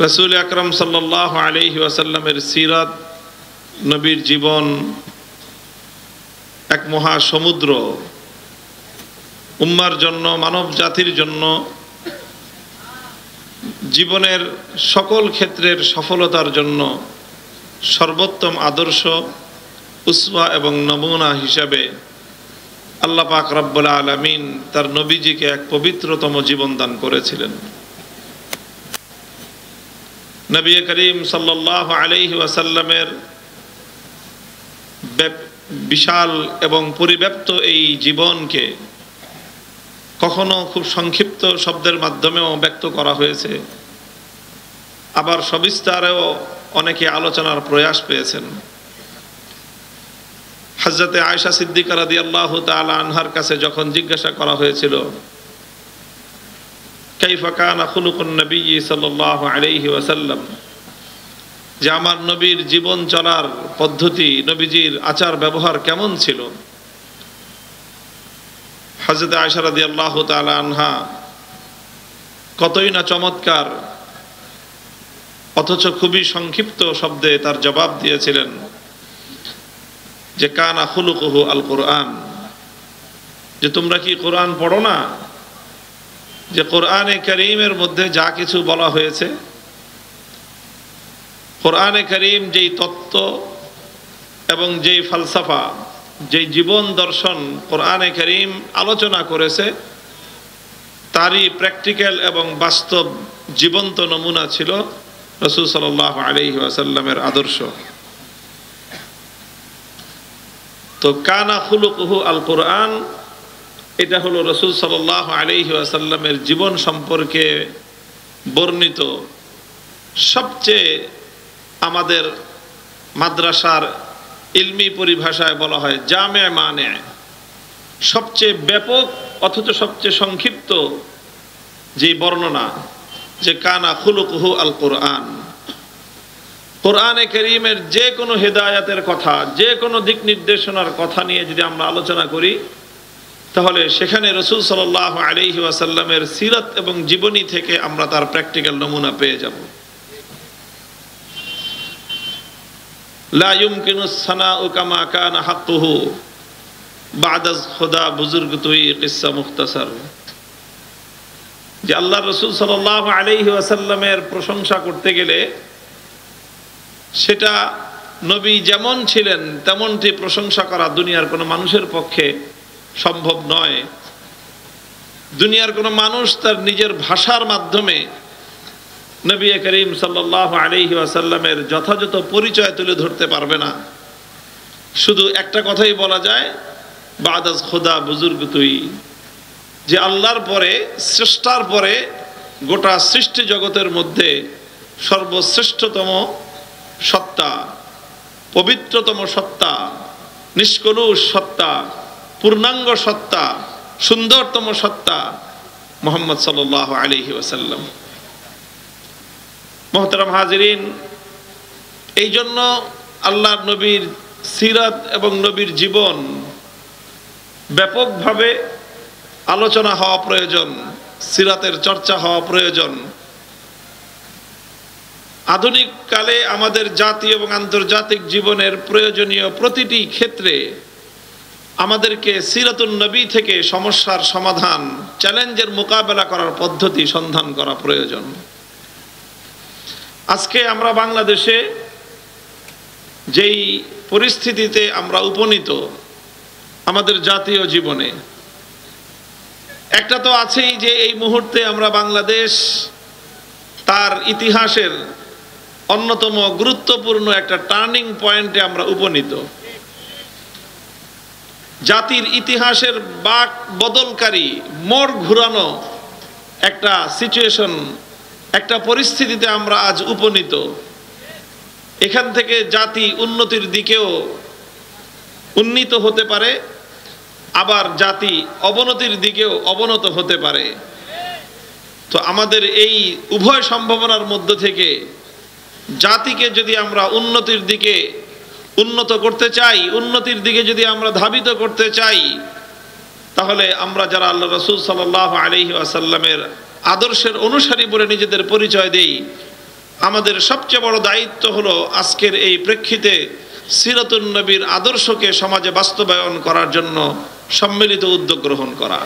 রাসূল আকরাম সাল্লাল্লাহু আলাইহি ওয়াসাল্লামের সিরাত, নবীর জীবন এক মহা সমুদ্র। উম্মার জন্য, মানব জাতির জন্য জীবনের সকল ক্ষেত্রের সফলতার জন্য সর্বোত্তম আদর্শ, উসওয়া এবং নমুনা হিসাবে আল্লাহ পাক রব্বুল আলামিন তার নবীজিকে এক পবিত্রতম জীবন দান করেছিলেন। নবী করিম সাল্লাল্লাহু আলাইহি ওয়াসাল্লামের বিশাল এবং পরিব্যাপ্ত এই জীবনকে কখনো খুব সংক্ষিপ্ত শব্দের মাধ্যমেও ব্যক্ত করা হয়েছে, আবার সবিস্তারেও অনেকে আলোচনার প্রয়াস পেয়েছেন। হযরতে আয়েশা সিদ্দিকা রাদিয়াল্লাহু তাআলা আনহার কাছে যখন জিজ্ঞাসা করা হয়েছিল কাইফা কানা খুলুকুন নবী সাল্লাল্লাহু আলাইহি ওয়াসাল্লাম, যে আমার নবীর জীবন চলার পদ্ধতি, নবীজির আচার ব্যবহার কেমন ছিল, হযরতে আয়েশা রাদিয়াল্লাহু তাআলা আনহা কতই না চমৎকার অথচ খুবই সংক্ষিপ্ত শব্দে তার জবাব দিয়েছিলেন যে কানা খুলুকুহু আল কোরআন, যে তোমরা কি কোরআন পড়ো না, যে কোরআনে কারীমের মধ্যে যা কিছু বলা হয়েছে, কোরআনে কারীম যেই তত্ত্ব এবং যেই ফালসাফা, যেই জীবন দর্শন কোরআনে কারীম আলোচনা করেছে, তারই প্র্যাকটিক্যাল এবং বাস্তব জীবন্ত নমুনা ছিল রাসূল সাল্লাল্লাহু আলাইহি ওয়াসাল্লামের আদর্শ। তো কানা খুলুকুহু আল কোরআন, এটা হলো রাসূল সাল্লাল্লাহু আলাইহি ওয়াসাল্লামের জীবন সম্পর্কে বর্ণিত সবচেয়ে, আমাদের মাদ্রাসার ইলমি পরিভাষায় বলা হয় জামে মানে, সবচেয়ে ব্যাপক অথচ সবচেয়ে সংক্ষিপ্ত যে বর্ণনা, যে কানা খুলুকুহু আল কোরআন। কোরআনে কারীমের যে কোনো হেদায়াতের কথা, যে কোনো দিক নির্দেশনার কথা নিয়ে যদি আমরা আলোচনা করি, তাহলে সেখানে রাসূল সাল্লাল্লাহু আলাইহি ওয়াসাল্লামের সিরাত এবং জীবনী থেকে আমরা তার প্র্যাকটিক্যাল নমুনা পেয়ে যাব। লা ইউমকিনুস সানাউ কামা কানা হাক্কুহু বা'দা খুদা বুজুর্গ তুই কিসসা মুখতাসার, যে আল্লাহর রাসূল সাল্লাল্লাহু আলাইহি ওয়াসাল্লামের প্রশংসা করতে গেলে সেটা নবী যেমন ছিলেন তেমনটি প্রশংসা করা দুনিয়ার কোনো মানুষের পক্ষে সম্ভব নয়। দুনিয়ার কোনো মানুষ তার নিজের ভাষার মাধ্যমে নবী করিম সাল্লাল্লাহু আলাইহি ওয়াসাল্লামের যথাযথ পরিচয় তুলে ধরতে পারবে না। শুধু একটা কথাই বলা যায়, বাদাস খোদা বুজুর্গ তুই, যে আল্লাহর পরে, স্রষ্টার পরে গোটা সৃষ্টি জগতের মধ্যে সর্বশ্রেষ্ঠতম সত্তা, পবিত্রতম সত্তা, নিষ্কলুষ সত্তা, পূর্ণাঙ্গ সত্তা, সুন্দরতম সত্তা মুহাম্মদ সাল্লাল্লাহু আলাইহি ওয়াসাল্লাম। মুহতারাম হাজিরিন, এই জন্য আল্লাহর নবীর সিরাত এবং নবীর জীবন ব্যাপকভাবে আলোচনা হওয়া প্রয়োজন, সিরাতের চর্চা হওয়া প্রয়োজন। আধুনিক কালে আমাদের জাতীয় এবং আন্তর্জাতিক জীবনের প্রয়োজনীয় প্রতিটি ক্ষেত্রে আমাদেরকে সিরাতুন নবী থেকে সমস্যার সমাধান, চ্যালেঞ্জের মোকাবেলা করার পদ্ধতি সন্ধান করা প্রয়োজন। আজকে আমরা বাংলাদেশে যেই পরিস্থিতিতে আমরা উপনীত আমাদের জাতীয় জীবনে, একটা তো আছেই যে এই মুহূর্তে আমরা বাংলাদেশ তার ইতিহাসের অন্যতম গুরুত্বপূর্ণ একটা টার্নিং পয়েন্টে আমরা উপনীত। জাতির ইতিহাসের বাক বদলকারী, মোড় ঘুরানো একটা সিচুয়েশন, একটা পরিস্থিতিতে আমরা আজ উপনীত। এখান থেকে জাতি উন্নতির দিকেও উন্নীত হতে পারে, আবার জাতি অবনতির দিকেও অবনত হতে পারে। তো আমাদের এই উভয় সম্ভাবনার মধ্য থেকে জাতিকে যদি আমরা উন্নতির দিকে উন্নত করতে চাই, উন্নতির দিকে যদি আমরা ধাবিত করতে চাই, তাহলে আমরা যারা আল্লাহ রাসূল সাল্লাল্লাহু আলাইহি ওয়াসাল্লামের আদর্শের অনুসারী বলে নিজেদের পরিচয় দেই, আমাদের সবচেয়ে বড় দায়িত্ব হলো আজকের এই প্রেক্ষিতে সিরাতুন নবীর আদর্শকে সমাজে বাস্তবায়ন করার জন্য সম্মিলিত উদ্যোগ গ্রহণ করা।